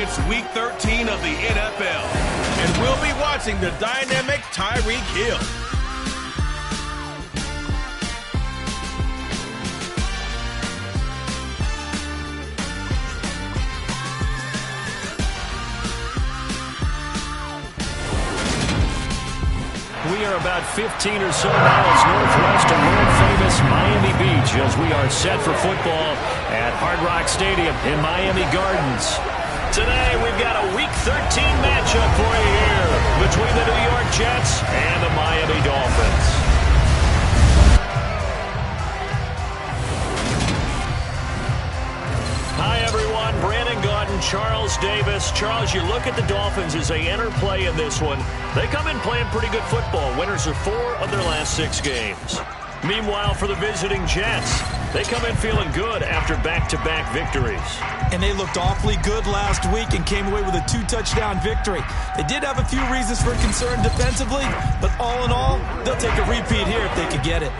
It's Week 13 of the NFL, and we'll be watching the dynamic Tyreek Hill. We are about 15 or so miles northwest of world-famous Miami Beach as we are set for football at Hard Rock Stadium in Miami Gardens. Today, we've got a Week 13 matchup for you here between the New York Jets and the Miami Dolphins. Hi, everyone. Brandon Gaudin, Charles Davis. Charles, you look at the Dolphins as they enter play in this one. They come in playing pretty good football. Winners of 4 of their last 6 games. Meanwhile, for the visiting Jets, they come in feeling good after back-to-back victories. And they looked awfully good last week and came away with a 2-touchdown victory. They did have a few reasons for concern defensively, but all in all, they'll take a repeat here if they could get it.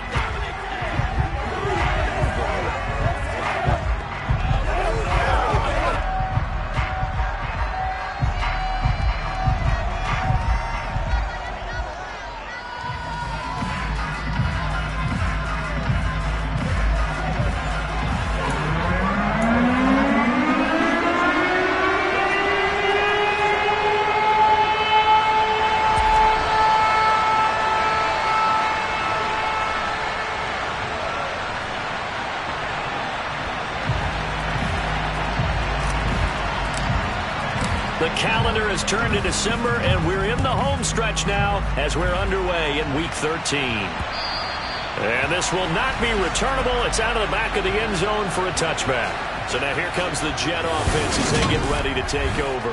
The calendar has turned to December, and we're in the home stretch now as we're underway in Week 13. And this will not be returnable. It's out of the back of the end zone for a touchback. So now here comes the Jet offense as they get ready to take over.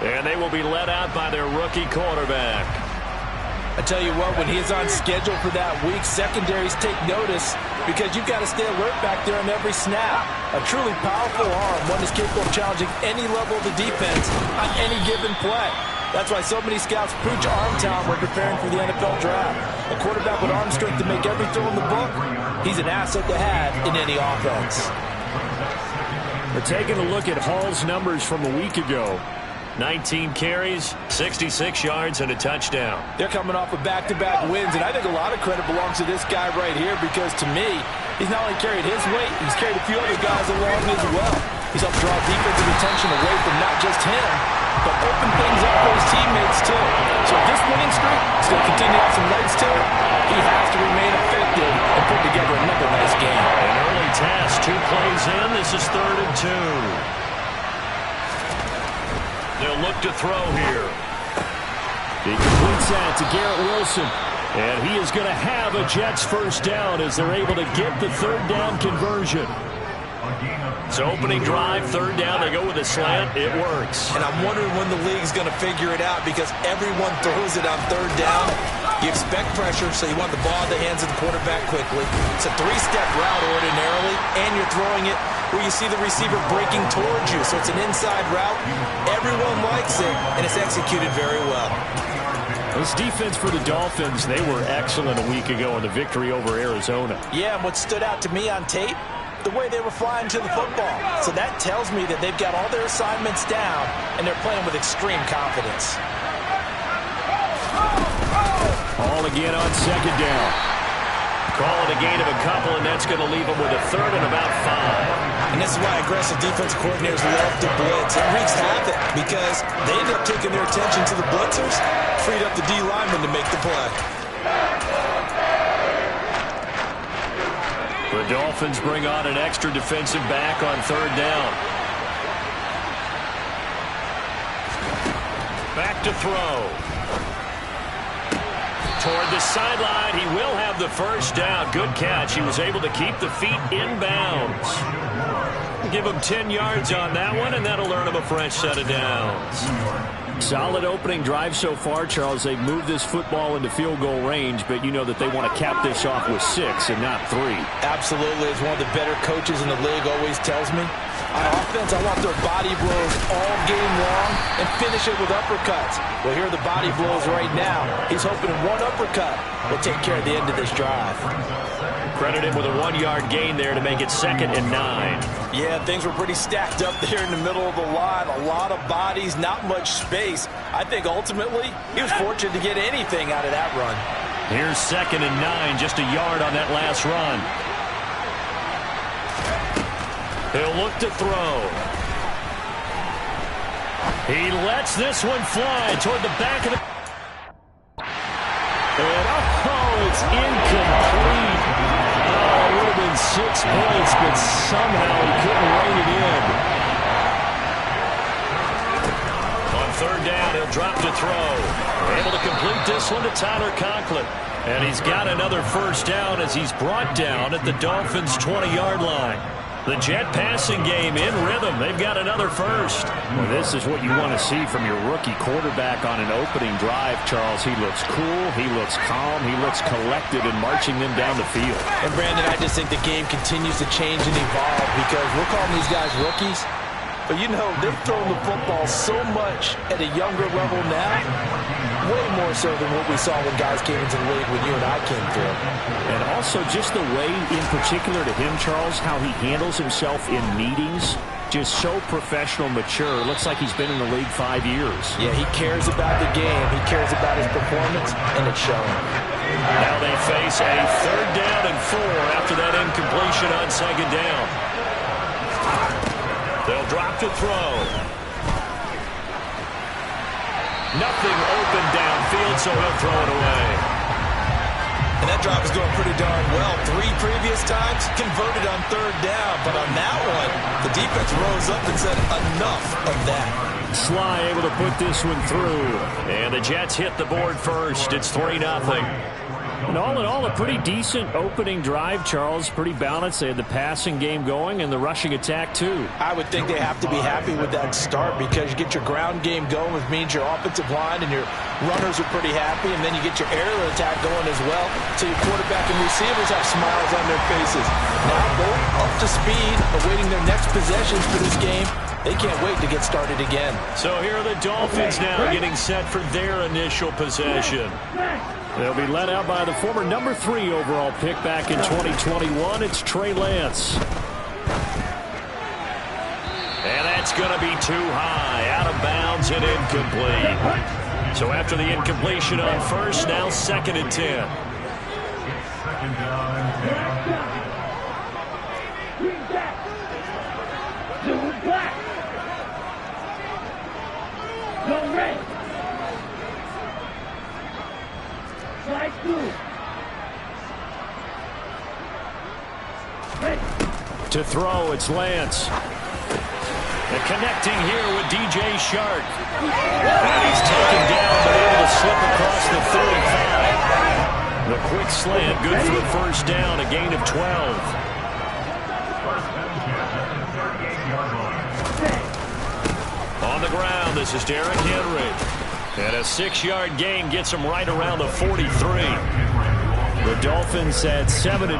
And they will be led out by their rookie quarterback. I tell you what, when he's on schedule for that week, secondaries take notice because you've got to stay alert back there on every snap. A truly powerful arm, one is capable of challenging any level of the defense on any given play. That's why so many scouts preach arm talent when preparing for the NFL draft. A quarterback with arm strength to make every throw in the book, he's an asset to have in any offense. We're taking a look at Hall's numbers from a week ago. 19 carries, 66 yards, and a touchdown. They're coming off of back-to-back wins, and I think a lot of credit belongs to this guy right here because, to me, he's not only carried his weight, he's carried a few other guys along as well. He's helped draw defensive attention away from not just him, but open things up for his teammates, too. So if this winning streak is going to continue to have some legs to it, he has to remain effective and put together another nice game. An early task, 2 plays in. This is 3rd and 2. They'll look to throw here. He completes that to Garrett Wilson. And he is going to have a Jets first down as they're able to get the 3rd down conversion. So opening drive, 3rd down, they go with a slant. It works. And I'm wondering when the league's going to figure it out because everyone throws it on 3rd down. You expect pressure, so you want the ball in the hands of the quarterback quickly. It's a 3-step route ordinarily, and you're throwing it where you see the receiver breaking towards you. So it's an inside route. Everyone likes it, and it's executed very well. This defense for the Dolphins, they were excellent a week ago in the victory over Arizona. Yeah, and what stood out to me on tape, the way they were flying to the football. So that tells me that they've got all their assignments down, and they're playing with extreme confidence. Ball again on 2nd down. Call it a gain of a couple, and that's going to leave them with a 3rd and about 5. And this is why aggressive defensive coordinators love to blitz. It wreaks havoc because they end up taking their attention to the blitzers, freed up the D lineman to make the play. The Dolphins bring on an extra defensive back on 3rd down. Back to throw. Toward the sideline, he will have the first down. Good catch. He was able to keep the feet in bounds. Give him 10 yards on that one, and that'll earn him a fresh set of downs. Solid opening drive so far, Charles. They've moved this football into field goal range, but you know that they want to cap this off with 6 and not 3. Absolutely. As one of the better coaches in the league always tells me, on offense, I want their body blows all game long and finish it with uppercuts. Well, here are the body blows right now. He's hoping one uppercut will take care of the end of this drive. Credit him with a 1-yard gain there to make it 2nd and 9. Yeah, things were pretty stacked up there in the middle of the line. A lot of bodies, not much space. I think ultimately he was fortunate to get anything out of that run. Here's 2nd and 9, just a yard on that last run. He'll look to throw. He lets this one fly toward the back of the... And it's incomplete. Oh, it would have been 6 points, but somehow he couldn't rein it in. On 3rd down, he'll drop to throw. Able to complete this one to Tyler Conklin. And he's got another 1st down as he's brought down at the Dolphins' 20-yard line. The Jet passing game in rhythm. They've got another 1st. Well, this is what you want to see from your rookie quarterback on an opening drive, Charles. He looks cool. He looks calm. He looks collected in marching them down the field. And, Brandon, I just think the game continues to change and evolve because we're calling these guys rookies. But, you know, they've thrown the football so much at a younger level now, way more so than what we saw when guys came into the league when you and I came through. And also just the way, in particular to him, Charles, how he handles himself in meetings, just so professional, mature. Looks like he's been in the league 5 years. Yeah, he cares about the game. He cares about his performance, and it's showing. Now they face a 3rd down and 4 after that incompletion on 2nd down. They'll drop to throw. Nothing open downfield, so he'll throw it away. And that drive is going pretty darn well. 3 previous times converted on 3rd down. But on that one, the defense rose up and said enough of that. Sly able to put this one through. And the Jets hit the board first. It's 3-0. And all in all, a pretty decent opening drive, Charles. Pretty balanced. They had the passing game going and the rushing attack, too. I would think they have to be happy with that start because you get your ground game going, which means your offensive line and your runners are pretty happy, and then you get your aerial attack going as well, so your quarterback and receivers have smiles on their faces. Now they're up to speed, awaiting their next possessions for this game. They can't wait to get started again. So here are the Dolphins now getting set for their initial possession. They'll be led out by the former number 3 overall pick back in 2021. It's Trey Lance. And that's going to be too high, out of bounds and incomplete. So after the incompletion on 1st, now 2nd and 10. Go red. Slide through. To throw, it's Lance. And connecting here with DJ Shark. And he's taken down, but able to slip across the 35. The quick slant, good for a 1st down, a gain of 12. On the ground, this is Derrick Henry. And a 6-yard gain gets him right around the 43. The Dolphins at 7-4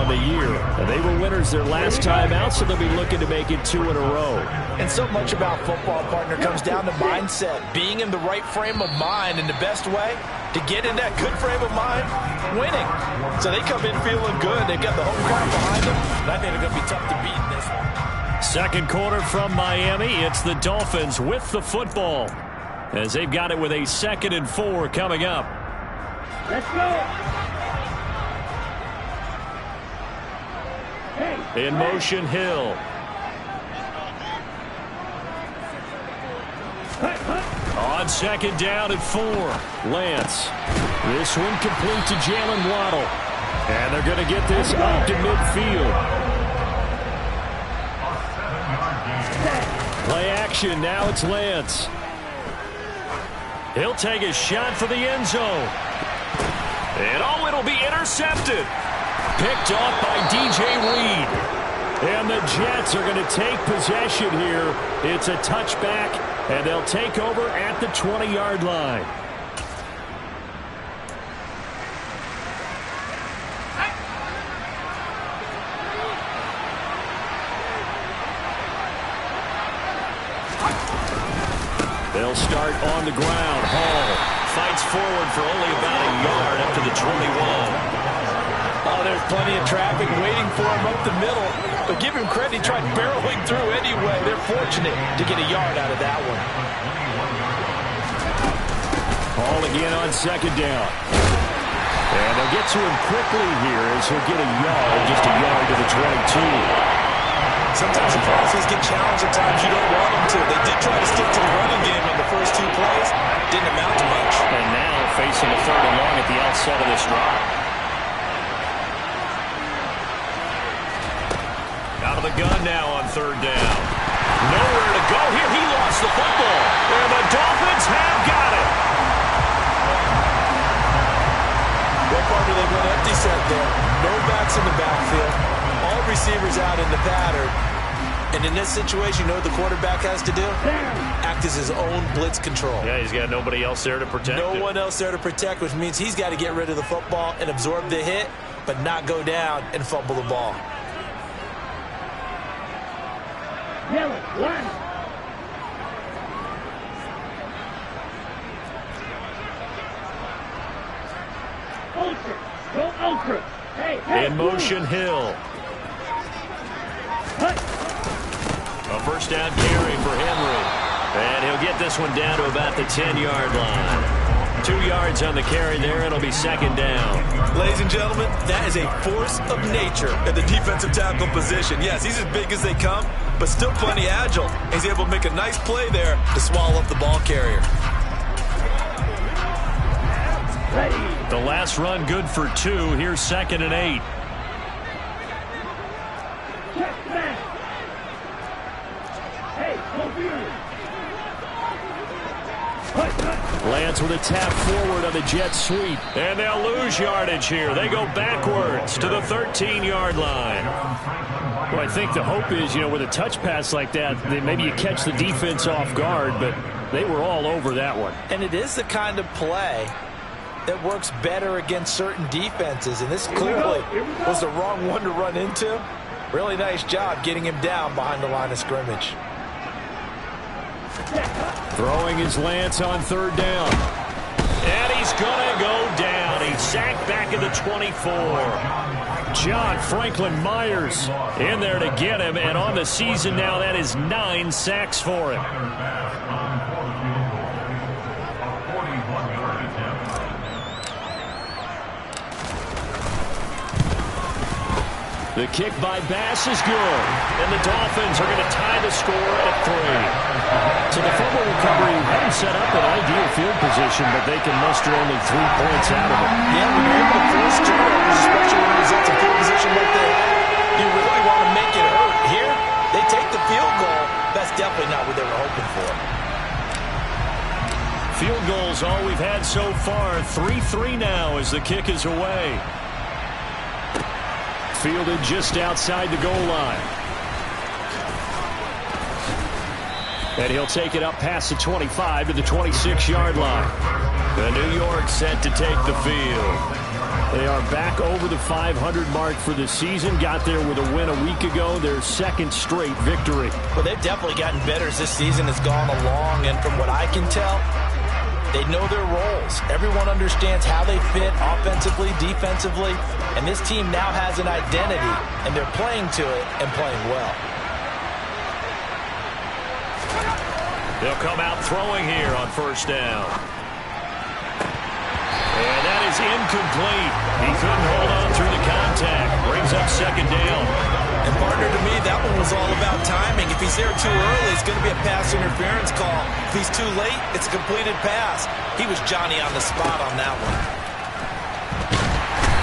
on the year. And they were winners their last time out, so they'll be looking to make it 2 in a row. And so much about football, partner, comes down to mindset. Being in the right frame of mind, and the best way to get in that good frame of mind, winning. So they come in feeling good. They've got the home crowd behind them, and I think they're going to be tough to beat in this one. 2nd quarter from Miami. It's the Dolphins with the football, as they've got it with a 2nd and 4 coming up. Let's go. In motion, Hill. On 2nd down at 4, Lance. This one complete to Jalen Waddle. And they're going to get this up to midfield. Play action, now it's Lance. He'll take a shot for the end zone. And it'll be intercepted. Picked off by DJ Reed. And the Jets are going to take possession here. It's a touchback, and they'll take over at the 20-yard line. They'll start on the ground. Hall fights forward for only about a yard up to the 21. Oh, there's plenty of traffic waiting for him up the middle. But give him credit, he tried barreling through anyway. They're fortunate to get a yard out of that one. Hall again on second down. And they'll get to him quickly here as he'll get a yard, just a yard to the 22. Sometimes the process get challenged at times you don't want them to. They did try to stick to the running game on the first 2 plays. Didn't amount to much. And now facing a 3rd and long at the outset of this drive. Out of the gun now on 3rd down. Nowhere to go here. He lost the football. And the Dolphins have got it. What part do they run empty set there? No backs in the backfield. All receivers out in the pattern. And in this situation, you know what the quarterback has to do? Act as his own blitz control. Yeah, he's got nobody else there to protect him. No one else there to protect, which means he's got to get rid of the football and absorb the hit, but not go down and fumble the ball. Yellow, one. Ultra, go ultra. Hey, in motion, Hill. Hey. A first down carry for Henry. And he'll get this one down to about the 10-yard line. 2 yards on the carry there. It'll be 2nd down. Ladies and gentlemen, that is a force of nature at the defensive tackle position. Yes, he's as big as they come, but still plenty agile. He's able to make a nice play there to swallow up the ball carrier. Ready. The last run good for 2. Here's 2nd and 8. Check back. Hey, go here. Lance with a tap forward on the Jets sweep. And they'll lose yardage here. They go backwards to the 13-yard line. Well, I think the hope is, with a touch pass like that, maybe you catch the defense off guard, but they were all over that one. And it is the kind of play that works better against certain defenses, and this clearly was the wrong one to run into. Really nice job getting him down behind the line of scrimmage. Throwing his Lance on 3rd down. And he's going to go down. He's sacked back at the 24. John Franklin Myers in there to get him, and on the season now, that is 9 sacks for him. The kick by Bass is good, and the Dolphins are going to tie the score at 3. So the fumble recovery hadn't set up an ideal field position, but they can muster only 3 points out of it. Yeah, when you're able to force turnovers, especially when it results in field position like that, you really want to make it hurt. Here, they take the field goal. That's definitely not what they were hoping for. Field goals all we've had so far. 3-3 now as the kick is away. Fielded just outside the goal line. And he'll take it up past the 25 to the 26-yard line. The New York set to take the field. They are back over the 500 mark for the season. Got there with a win a week ago. Their 2nd straight victory. Well, they've definitely gotten better as this season has gone along. And from what I can tell, they know their roles. Everyone understands how they fit offensively, defensively. And this team now has an identity, and they're playing to it and playing well. They'll come out throwing here on 1st down. And that is incomplete. He couldn't hold on through the contact. Brings up 2nd down. And partner, to me, that one was all about timing. If he's there too early, it's going to be a pass interference call. If he's too late, it's a completed pass. He was Johnny on the spot on that one.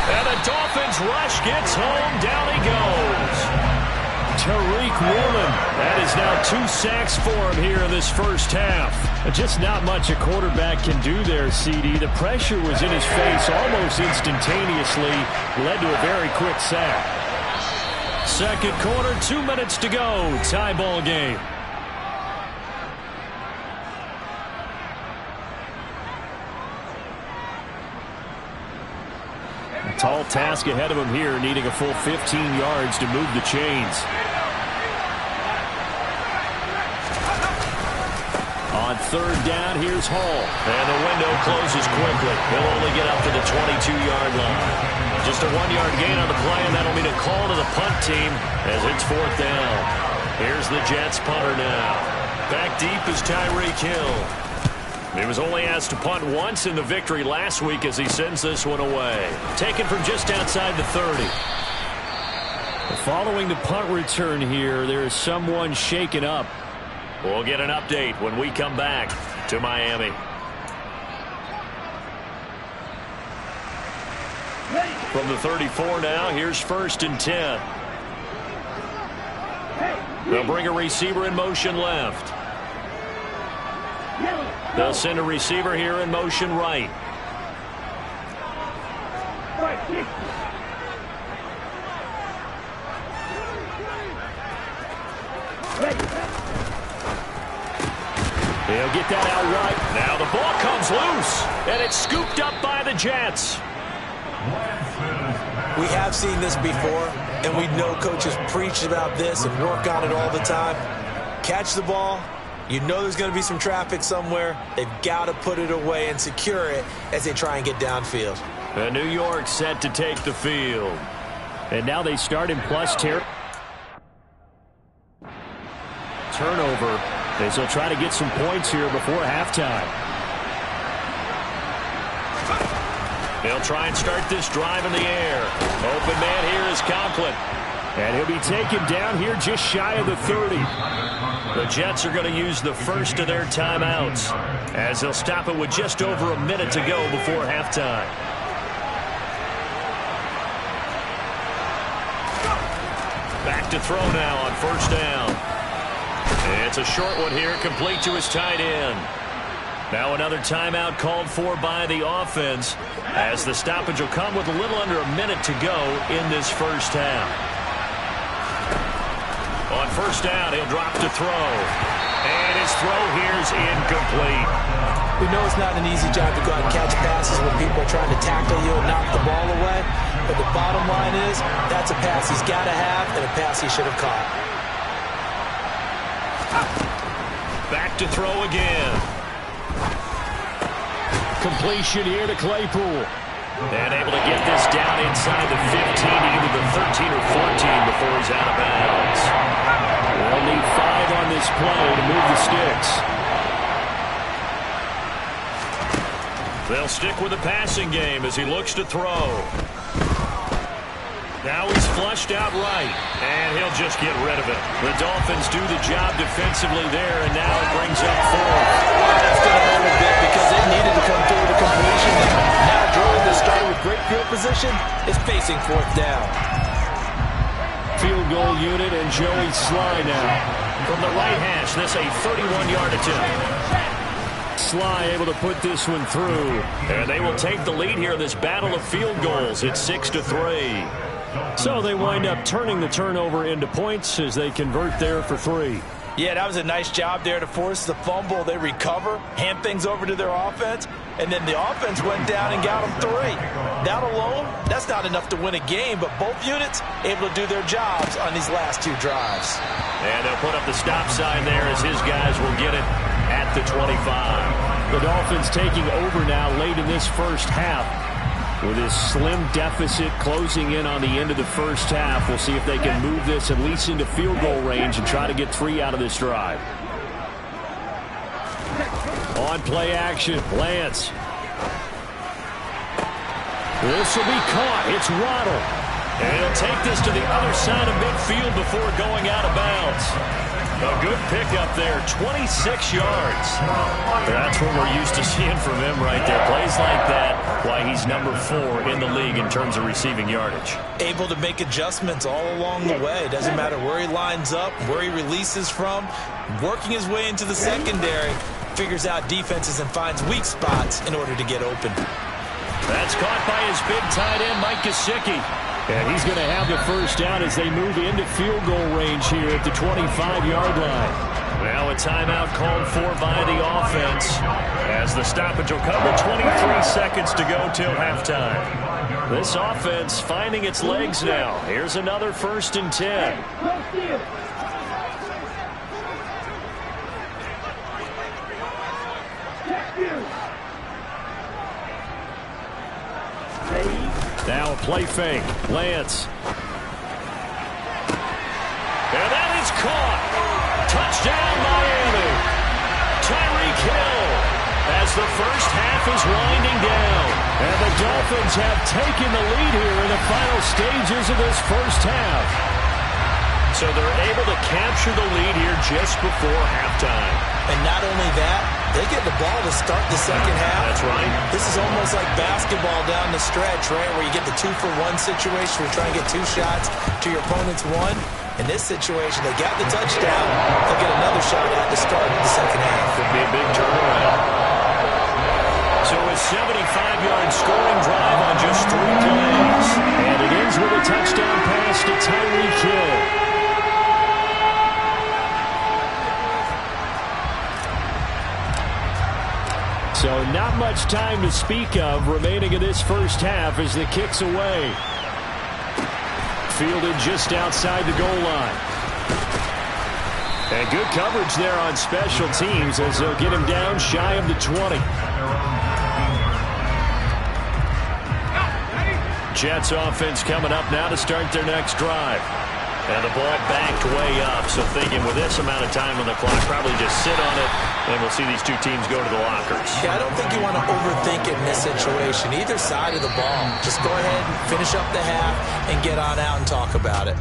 And the Dolphins rush gets home. Down he goes. Tariq Woolen. That is now 2 sacks for him here in this first half. Just not much a quarterback can do there, CD. The pressure was in his face almost instantaneously. Led to a very quick sack. Second quarter, 2 minutes to go. Tie ball game. A tall task ahead of him here, needing a full 15 yards to move the chains. On third down, here's Hall. And the window closes quickly. He'll only get up to the 22-yard line. Just a 1-yard gain on the play, and that'll mean a call to the punt team as it's fourth down. Here's the Jets punter now. Back deep is Tyreek Hill. He was only asked to punt once in the victory last week as he sends this one away. Taken from just outside the 30. Following the punt return here, there is someone shaken up. We'll get an update when we come back to Miami. From the 34 now, here's 1st and 10. They'll bring a receiver in motion left. They'll send a receiver here in motion right. He'll get that out right. Now the ball comes loose, and it's scooped up by the Jets. We have seen this before, and we know coaches preach about this and work on it all the time. Catch the ball. You know there's going to be some traffic somewhere. They've got to put it away and secure it as they try and get downfield. And New York set to take the field. And now they start in plus turnover as they'll try to get some points here before halftime. They'll try and start this drive in the air. Open man here is Conklin. And he'll be taken down here just shy of the 30. The Jets are going to use the first of their timeouts as they'll stop it with just over a minute to go before halftime. Back to throw now on 1st down. It's a short one here, complete to his tight end. Now another timeout called for by the offense as the stoppage will come with a little under a minute to go in this first half. On 1st down, he'll drop to throw. And his throw here is incomplete. We know it's not an easy job to go out and catch passes when people are trying to tackle you and knock the ball away. But the bottom line is, that's a pass he's got to have and a pass he should have caught. Back to throw again. Completion here to Claypool. And able to get this down inside the 15, either the 13 or 14 before he's out of bounds. They'll need 5 on this play to move the sticks. They'll stick with the passing game as he looks to throw. Now he's flushed out right, and he'll just get rid of it. The Dolphins do the job defensively there, and now it brings up 4th. That's going to hurt a bit because they needed to come through with a completion. Now Drew, that started with great field position, is facing 4th down. Field goal unit and Joey Sly now. From the right hash, this a 31-yard attempt. Sly able to put this one through, and they will take the lead here in this battle of field goals. It's 6-3. So they wind up turning the turnover into points as they convert there for 3. Yeah, that was a nice job there to force the fumble. They recover, hand things over to their offense, and then the offense went down and got them 3. That alone, that's not enough to win a game, but both units able to do their jobs on these last 2 drives. And they'll put up the stop sign there as his guys will get it at the 25. The Dolphins taking over now late in this first half. With his slim deficit closing in on the end of the first half, we'll see if they can move this at least into field goal range and try to get 3 out of this drive. On play action, Lance. This will be caught. It's Waddle. And he'll take this to the other side of midfield before going out of bounds. A good pickup there, 26 yards. That's what we're used to seeing from him right there. Plays like that, why he's number 4 in the league in terms of receiving yardage. Able to make adjustments all along the way. Doesn't matter where he lines up, where he releases from. Working his way into the secondary, figures out defenses and finds weak spots in order to get open. That's caught by his big tight end, Mike Gesicki. And he's going to have the first down as they move into field goal range here at the 25-yard line. Now a timeout called for by the offense as the stoppage will come with 23 seconds to go till halftime. This offense finding its legs now. Here's another 1st and 10. Now a play fake. Lance. And that is caught. Touchdown, Miami. Tyreek Hill as the first half is winding down. And the Dolphins have taken the lead here in the final stages of this first half. So they're able to capture the lead here just before halftime. And not only that, they get the ball to start the second half. That's right. This is almost like basketball down the stretch, right, where you get the 2-for-1 situation. You're trying to get 2 shots to your opponent's 1. In this situation, they got the touchdown. They'll get another shot at to start the second half. Could be a big turnaround. So a 75-yard scoring drive on just 3 plays. And it ends with a touchdown pass to Tyreek Hill. So not much time to speak of remaining in this first half as the kick's away. Fielded just outside the goal line. And good coverage there on special teams as they'll get him down shy of the 20. Jets offense coming up now to start their next drive. And the ball backed way up, so thinking with this amount of time on the clock, probably just sit on it, and we'll see these two teams go to the lockers. Yeah, I don't think you want to overthink it in this situation. Either side of the ball. Just go ahead and finish up the half and get on out and talk about it.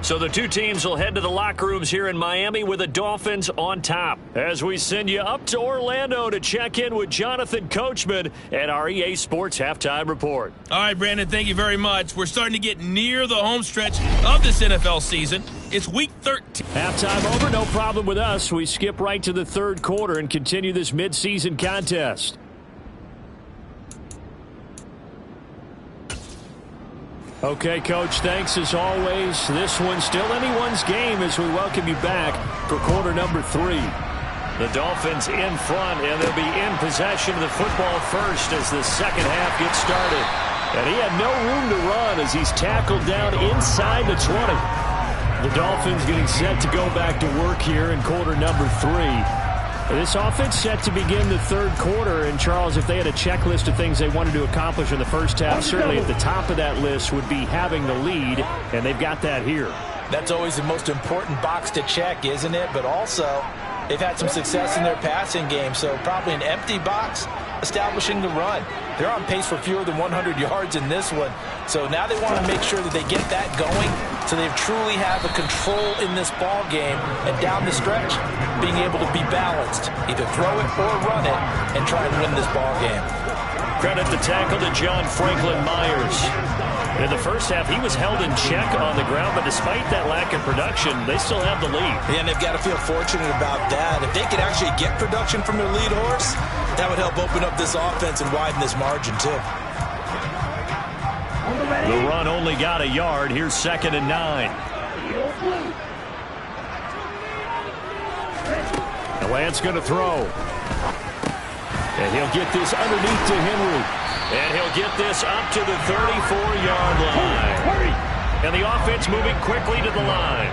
So the two teams will head to the locker rooms here in Miami with the Dolphins on top. As we send you up to Orlando to check in with Jonathan Coachman at our EA Sports Halftime Report. All right, Brandon, thank you very much. We're starting to get near the home stretch of this NFL season. It's Week 13. Halftime over, no problem with us. We skip right to the third quarter and continue this midseason contest. Okay, Coach, thanks as always. This one's still anyone's game as we welcome you back for quarter number 3. The Dolphins in front, and they'll be in possession of the football first as the second half gets started. And he had no room to run as he's tackled down inside the 20. The Dolphins getting set to go back to work here in quarter number 3. This offense set to begin the third quarter, and Charles, if they had a checklist of things they wanted to accomplish in the first half, certainly at the top of that list would be having the lead, and they've got that here. That's always the most important box to check, isn't it? But also, they've had some success in their passing game, so probably an empty box establishing the run. They're on pace for fewer than 100 yards in this one, so now they want to make sure that they get that going so they truly have a control in this ball game, and down the stretch, being able to be balanced, either throw it or run it, and try and win this ball game. Credit the tackle to John Franklin Myers. In the first half, he was held in check on the ground, but despite that lack of production, they still have the lead. Yeah, and they've got to feel fortunate about that. If they could actually get production from their lead horse, that would help open up this offense and widen this margin, too. The run only got a yard. Here's 2nd and 9. And Lance going to throw. And he'll get this underneath to Henry. And he'll get this up to the 34-yard line. And the offense moving quickly to the line.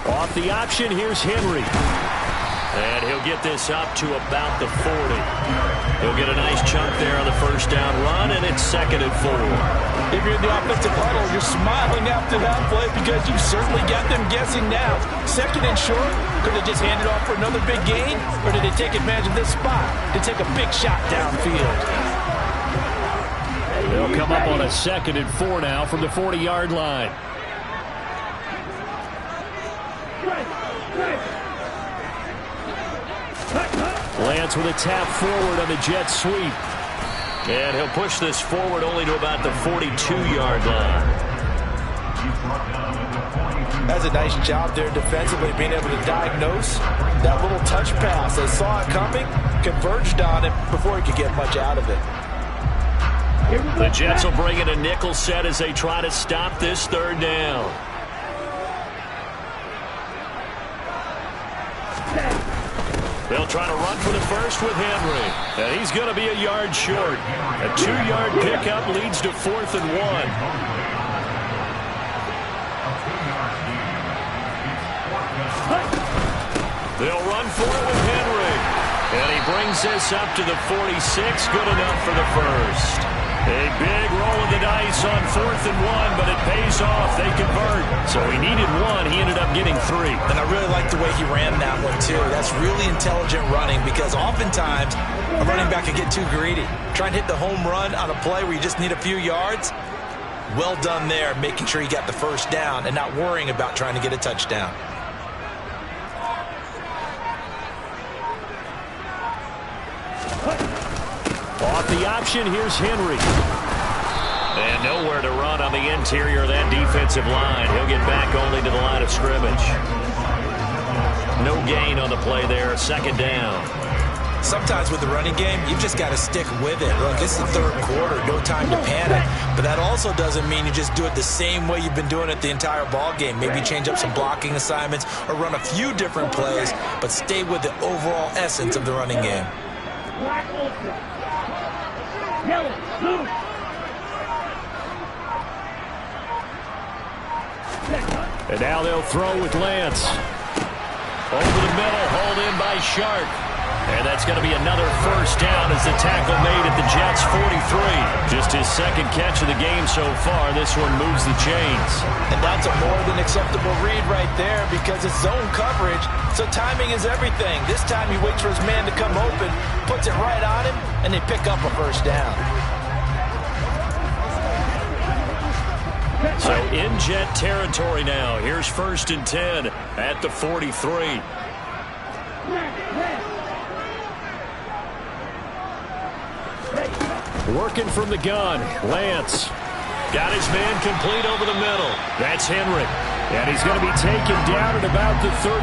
Off the option, here's Henry. And he'll get this up to about the 40. He'll get a nice chunk there on the first down run, and it's 2nd and 4. If you're in the offensive huddle, you're smiling after that play because you certainly got them guessing now. 2nd and short, could they just hand it off for another big gain, or did they take advantage of this spot to take a big shot downfield? They'll come up on a 2nd and 4 now from the 40-yard line. Lance with a tap forward on the jet sweep. And he'll push this forward only to about the 42-yard line. That's a nice job there defensively, being able to diagnose that little touch pass. They saw it coming, converged on it before he could get much out of it. The Jets will bring in a nickel set as they try to stop this third down. They'll try to run for the first with Henry. And he's going to be a yard short. A 2-yard pickup leads to 4th and 1. They'll run for it with Henry. And he brings this up to the 46. Good enough for the first. A big roll of the dice on 4th and 1, but it pays off. They convert. So he needed 1. He ended up getting 3. And I really like the way he ran that one, too. That's really intelligent running because oftentimes a running back can get too greedy. Trying to hit the home run on a play where you just need a few yards. Well done there, making sure he got the first down and not worrying about trying to get a touchdown. Off the option, here's Henry. And nowhere to run on the interior of that defensive line. He'll get back only to the line of scrimmage. No gain on the play there, 2nd down. Sometimes with the running game, you've just got to stick with it. Look, this is the 3rd quarter, no time to panic. But that also doesn't mean you just do it the same way you've been doing it the entire ball game. Maybe change up some blocking assignments or run a few different plays, but stay with the overall essence of the running game. Black ultra. Yellow, blue. And now they'll throw with Lance. Over the middle, hauled in by Shark. And that's going to be another first down as the tackle made at the Jets' 43. Just his 2nd catch of the game so far. This one moves the chains. And that's a more than acceptable read right there because it's zone coverage, so timing is everything. This time he waits for his man to come open, puts it right on him, and they pick up a first down. So in Jet territory now. Here's 1st and 10 at the 43. Working from the gun, Lance. Got his man complete over the middle. That's Henry. And he's going to be taken down at about the 33.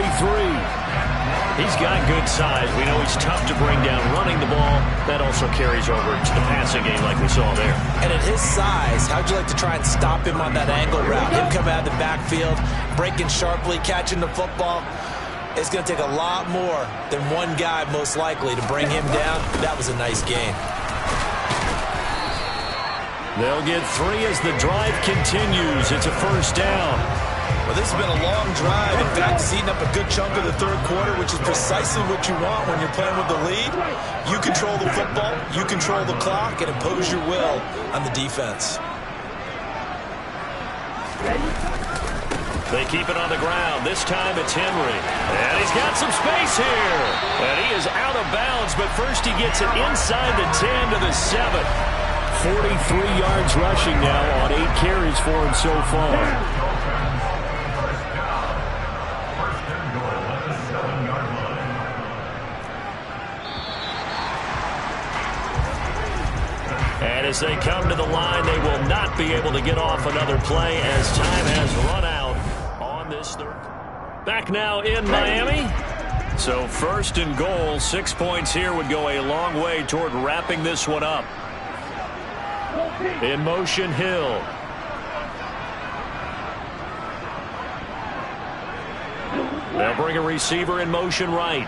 He's got good size. We know he's tough to bring down running the ball. That also carries over to the passing game like we saw there. And at his size, how'd you like to try and stop him on that angle route? Him coming out of the backfield, breaking sharply, catching the football. It's going to take a lot more than one guy, most likely, to bring him down. That was a nice game. They'll get 3 as the drive continues. It's a first down. Well, this has been a long drive. In fact, it's eaten up a good chunk of the 3rd quarter, which is precisely what you want when you're playing with the lead. You control the football, you control the clock, and impose your will on the defense. They keep it on the ground. This time it's Henry. And he's got some space here. And he is out of bounds, but first he gets it inside the 10 to the 7. 43 yards rushing now on 8 carries for him so far. And as they come to the line, they will not be able to get off another play as time has run out on this 3rd. Back now in Miami. So 1st and goal, 6 points here would go a long way toward wrapping this one up. In motion, Hill. They'll bring a receiver in motion right.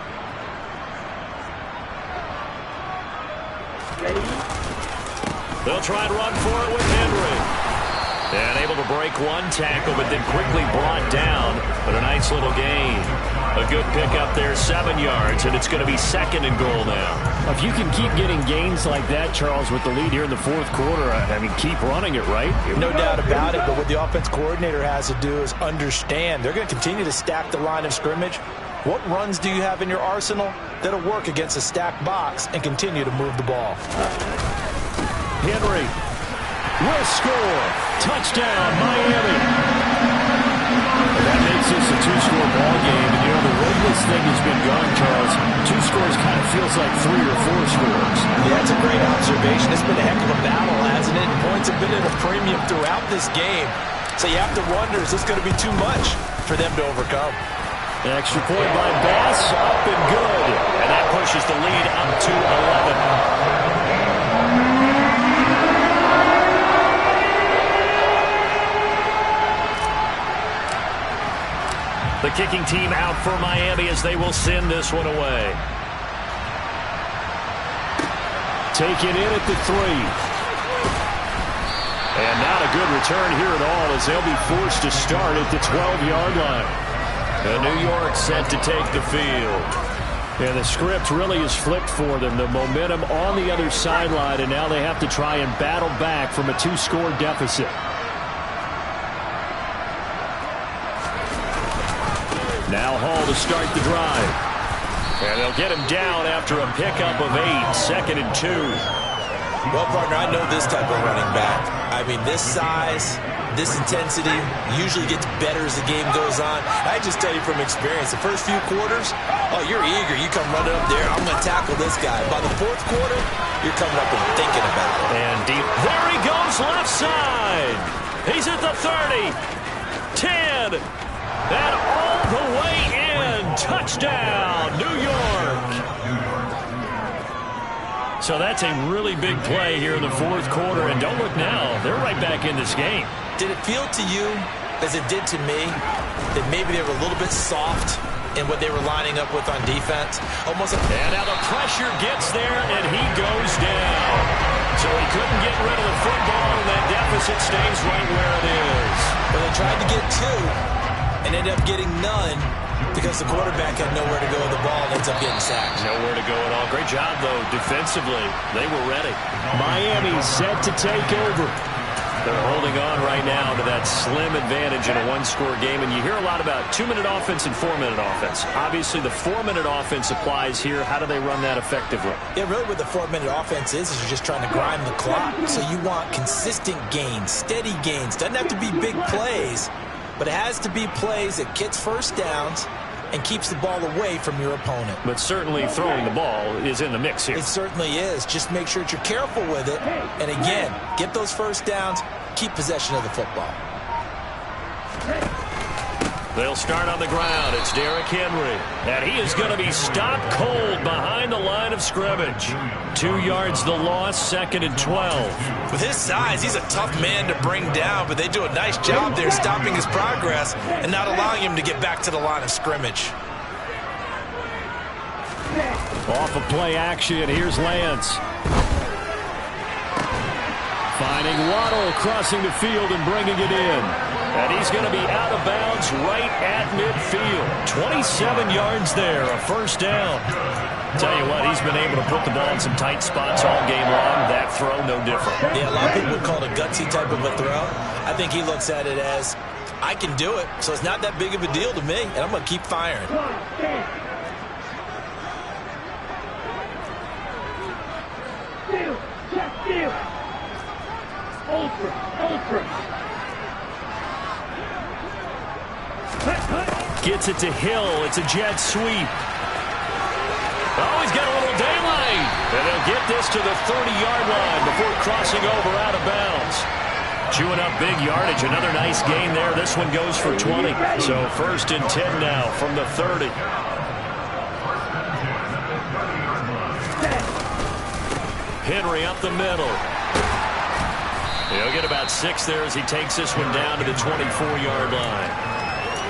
They'll try and run for it with Henry. And able to break one tackle, but then quickly brought down. But a nice little gain. A good pickup there, 7 yards, and it's going to be 2nd and goal now. If you can keep getting gains like that, Charles, with the lead here in the 4th quarter, I mean, keep running it, right? No doubt about it, but what the offense coordinator has to do is understand. They're going to continue to stack the line of scrimmage. What runs do you have in your arsenal that'll work against a stacked box and continue to move the ball? Henry will score. Touchdown, Miami. That makes this a 2-score ball game. And, you know, the way this thing has been going, Charles, 2 scores kind of feels like 3 or 4 scores. Yeah, that's a great observation. It's been a heck of a battle, hasn't it? Points have been at a premium throughout this game. So you have to wonder, is this going to be too much for them to overcome? Extra point by Bass, up and good. And that pushes the lead up to 11. The kicking team out for Miami as they will send this one away. Take it in at the 3. And not a good return here at all as they'll be forced to start at the 12-yard line. And New York set to take the field. And the script really is flipped for them. The momentum on the other sideline, and now they have to try and battle back from a 2-score deficit. Now Hall to start the drive. And they'll get him down after a pickup of 8, 2nd and 2. Well, partner, I know this type of running back. I mean, this size, this intensity usually gets better as the game goes on. I just tell you from experience, the first few quarters, oh, you're eager. You come running up there, I'm going to tackle this guy. By the 4th quarter, you're coming up and thinking about it. And deep. There he goes, left side. He's at the 30, 10, and all the way in. Touchdown, New York. So that's a really big play here in the 4th quarter. And don't look now, they're right back in this game. Did it feel to you, as it did to me, that maybe they were a little bit soft in what they were lining up with on defense? Almost. And now the pressure gets there, and he goes down. So he couldn't get rid of the football, and that deficit stays right where it is. Well, they tried to get 2 and ended up getting none, because the quarterback had nowhere to go with the ball and ends up getting sacked. Nowhere to go at all. Great job, though, defensively. They were ready. Miami set to take over. They're holding on right now to that slim advantage in a 1-score game. And you hear a lot about 2-minute offense and 4-minute offense. Obviously, the 4-minute offense applies here. How do they run that effectively? Yeah, really what the 4-minute offense is you're just trying to grind the clock. So you want consistent gains, steady gains. Doesn't have to be big plays, but it has to be plays that gets first downs and keeps the ball away from your opponent. But certainly throwing the ball is in the mix here. It certainly is. Just make sure that you're careful with it. And again, get those first downs, keep possession of the football. They'll start on the ground. It's Derrick Henry. And he is going to be stopped cold behind the line of scrimmage. 2 yards the loss, 2nd and 12. With his size, he's a tough man to bring down, but they do a nice job there stopping his progress and not allowing him to get back to the line of scrimmage. Off of play action, here's Lance. Finding Waddle crossing the field and bringing it in. And he's going to be out of bounds right at midfield. 27 yards there, a first down. Tell you what, he's been able to put the ball in some tight spots all game long. That throw, no different. Yeah, a lot of people would call it a gutsy type of a throw. I think he looks at it as, I can do it, so it's not that big of a deal to me, and I'm going to keep firing. Gets it to Hill. It's a jet sweep. Oh, he's got a little daylight. And they'll get this to the 30-yard line before crossing over out of bounds. Chewing up big yardage. Another nice gain there. This one goes for 20. So 1st and 10 now from the 30. Henry up the middle. He'll get about 6 there as he takes this one down to the 24-yard line.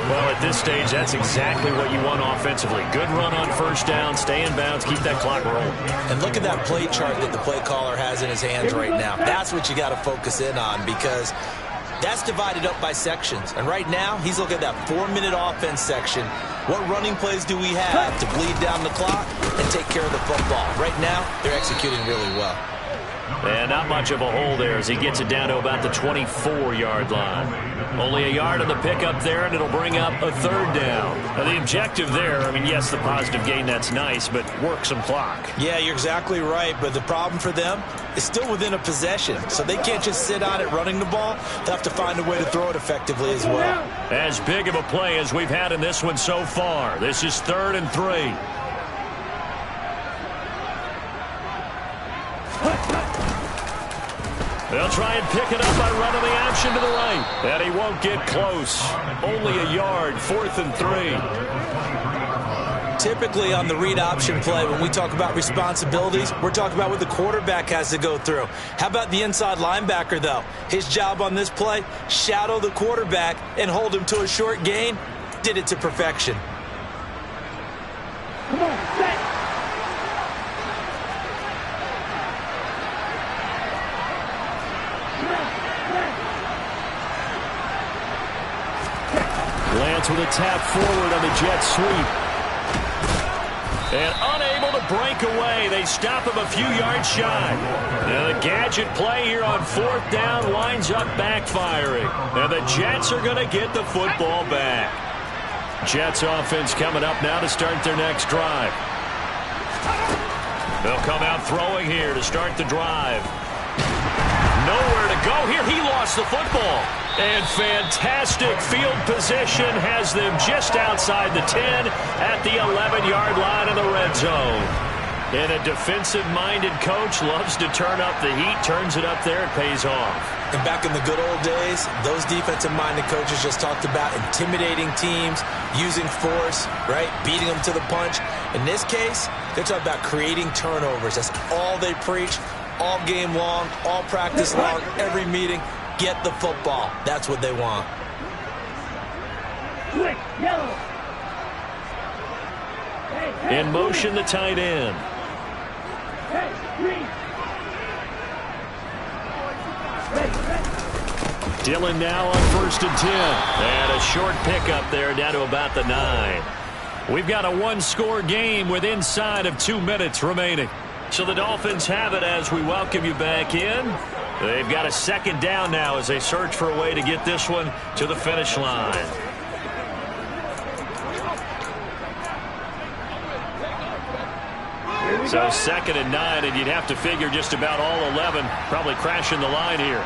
Well, at this stage, that's exactly what you want offensively. Good run on first down, stay in bounds, keep that clock rolling. And look at that play chart that the play caller has in his hands right now. That's what you got to focus in on, because that's divided up by sections. And right now, he's looking at that 4-minute offense section. What running plays do we have to bleed down the clock and take care of the football? Right now, they're executing really well. And not much of a hole there as he gets it down to about the 24-yard line. Only a yard on the pickup there, and it'll bring up a 3rd down. Now, the objective there, I mean, yes, the positive gain, that's nice, but work some clock. Yeah, you're exactly right, but the problem for them is still within a possession, so they can't just sit on it running the ball. They'll have to find a way to throw it effectively as well. As big of a play as we've had in this one so far. This is 3rd and 3. They'll try and pick it up by running the option to the right. And he won't get close. Only a yard, 4th and 3. Typically on the read option play, when we talk about responsibilities, we're talking about what the quarterback has to go through. How about the inside linebacker, though? His job on this play, shadow the quarterback and hold him to a short gain. Did it to perfection. Come on, set. Lance with a tap forward on the jet sweep. And unable to break away. They stop him a few yards shy. Now the gadget play here on 4th down winds up backfiring. And the Jets are going to get the football back. Jets offense coming up now to start their next drive. They'll come out throwing here to start the drive. Nowhere to go here. He lost the football. And fantastic field position has them just outside the 10 at the 11-yard line of the red zone. And a defensive-minded coach loves to turn up the heat, turns it up there, it pays off. And back in the good old days, those defensive-minded coaches just talked about intimidating teams, using force, right, beating them to the punch. In this case, they're talking about creating turnovers. That's all they preach, all game long, all practice long, every meeting. Get the football. That's what they want. Quick, yellow. In motion, the tight end. Hey, green. Dillon now on 1st and 10. And a short pickup there down to about the 9. We've got a one-score game with inside of 2 minutes remaining. So the Dolphins have it as we welcome you back in. They've got a 2nd down now as they search for a way to get this one to the finish line. So 2nd and 9, and you'd have to figure just about all 11 probably crashing the line here.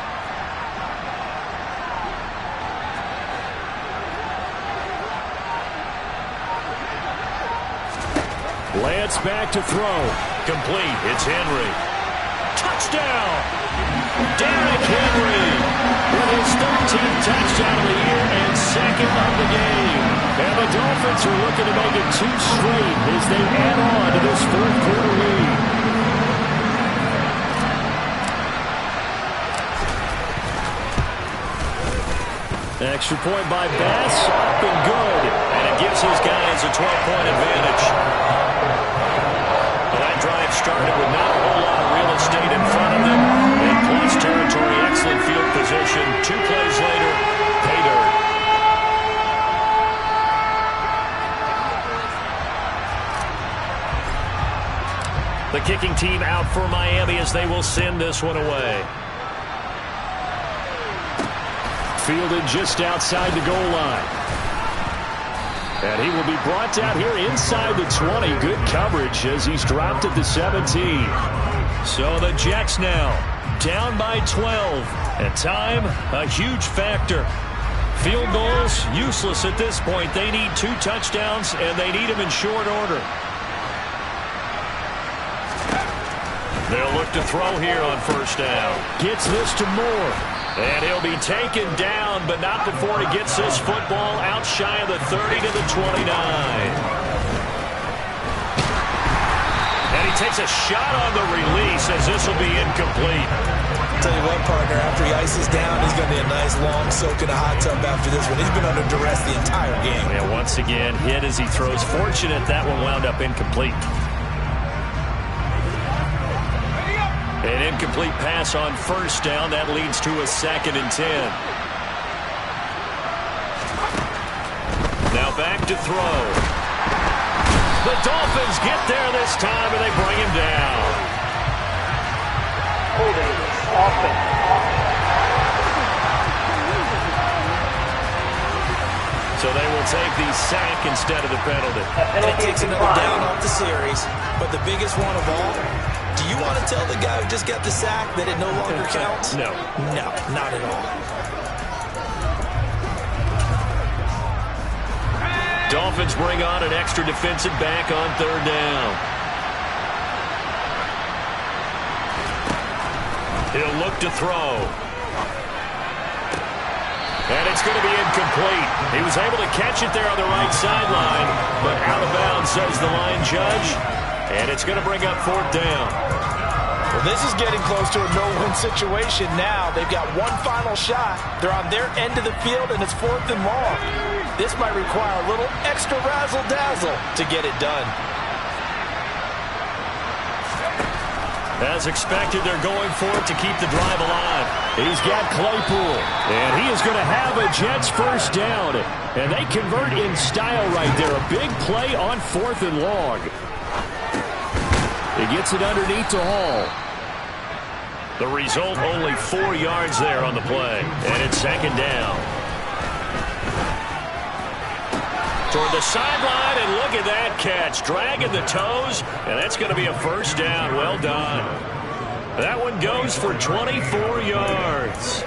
Lance back to throw. Complete. It's Henry. Touchdown! Derrick Henry with his 13th touchdown of the year and 2nd of the game. And the Dolphins are looking to make it 2 straight as they add on to this 4th quarter lead. Extra point by Bass, up and good. And it gives his guys a 12-point advantage. Well, that drive started with not a whole lot of real estate in front of them. In close territory, excellent field position. 2 plays later, pay dirt. The kicking team out for Miami as they will send this one away. Fielded just outside the goal line. And he will be brought down here inside the 20. Good coverage as he's dropped at the 17. So the Jets now down by 12. And time, a huge factor. Field goals, useless at this point. They need 2 touchdowns, and they need them in short order. They'll look to throw here on 1st down. Gets this to Moore. And he'll be taken down, but not before he gets this football out shy of the 30 to the 29. And he takes a shot on the release as this will be incomplete. Tell you what, partner, after he ices down, he's going to be a nice long soak in a hot tub after this one. He's been under duress the entire game. Yeah, once again, hit as he throws. Fortunate that one wound up incomplete. An incomplete pass on 1st down. That leads to a 2nd and 10. Now back to throw. The Dolphins get there this time, and they bring him down. Holding offense. So they will take the sack instead of the penalty. And it takes another down off the series. But the biggest one of all, do you want to tell the guy who just got the sack that it no longer counts? No. No, not at all. Dolphins bring on an extra defensive back on 3rd down. He'll look to throw. And it's going to be incomplete. He was able to catch it there on the right sideline, but out of bounds, says the line judge. And it's going to bring up 4th down. Well, this is getting close to a no-win situation now. They've got one final shot. They're on their end of the field, and it's 4th and long. This might require a little extra razzle-dazzle to get it done. As expected, they're going for it to keep the drive alive. He's got Claypool, and he is going to have a Jets first down. And they convert in style right there. A big play on 4th and long. He gets it underneath to Hall. The result, only 4 yards there on the play. And it's 2nd down. Toward the sideline, and look at that catch. Dragging the toes, and that's going to be a first down. Well done. That one goes for 24 yards.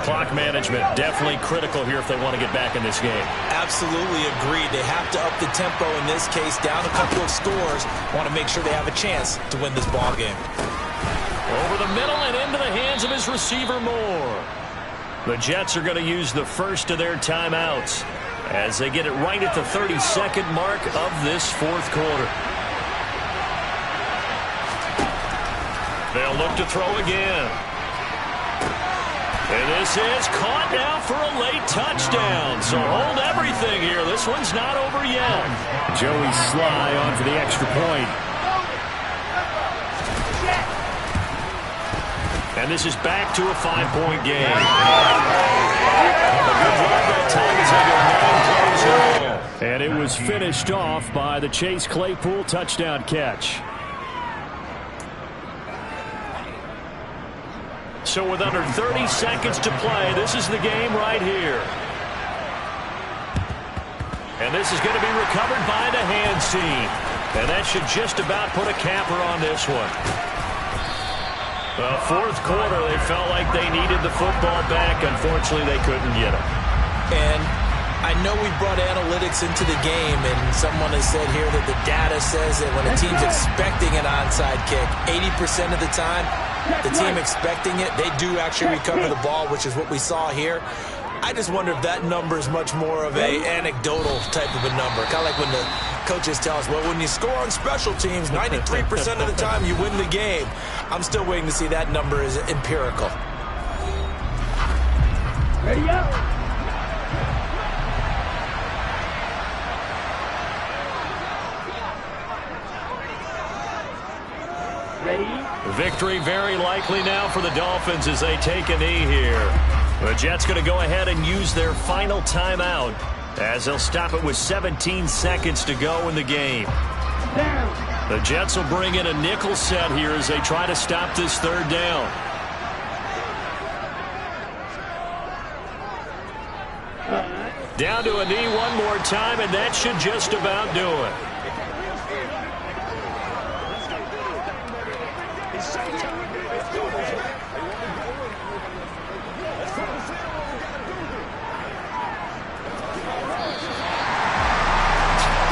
Clock management definitely critical here if they want to get back in this game. Absolutely agreed. They have to up the tempo in this case, down a couple of scores. Want to make sure they have a chance to win this ball game. Over the middle and into the hands of his receiver Moore. The Jets are going to use the first of their timeouts as they get it right at the 32nd mark of this 4th quarter. They'll look to throw again. And this is caught now for a late touchdown. So hold everything here. This one's not over yet. Joey Sly on for the extra point. And this is back to a 5-point game. A good run that time is under 9 plays. And it was finished off by the Chase Claypool touchdown catch. So with under 30 seconds to play, this is the game right here. And this is going to be recovered by the hands team. And that should just about put a capper on this one. Well, 4th quarter, they felt like they needed the football back. Unfortunately, they couldn't get it. And I know we brought analytics into the game, and someone has said here that the data says that when a team's expecting an onside kick, 80% of the time, the team expecting it, they do actually recover the ball, which is what we saw here. I just wonder if that number is much more of a anecdotal type of a number. Kind of like when the coaches tell us, well, when you score on special teams, 93% of the time you win the game. I'm still waiting to see that number is empirical. Ready up. Ready. Victory very likely now for the Dolphins as they take a knee here. The Jets going to go ahead and use their final timeout as they'll stop it with 17 seconds to go in the game. Down. The Jets will bring in a nickel set here as they try to stop this 3rd down. Down to a knee one more time, and that should just about do it.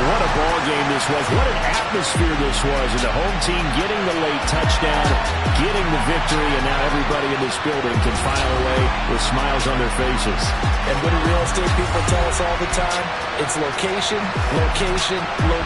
What a ball game this was. What an atmosphere this was. And the home team getting the late touchdown, getting the victory, and now everybody in this building can file away with smiles on their faces. And what do real estate people tell us all the time? It's location, location, location.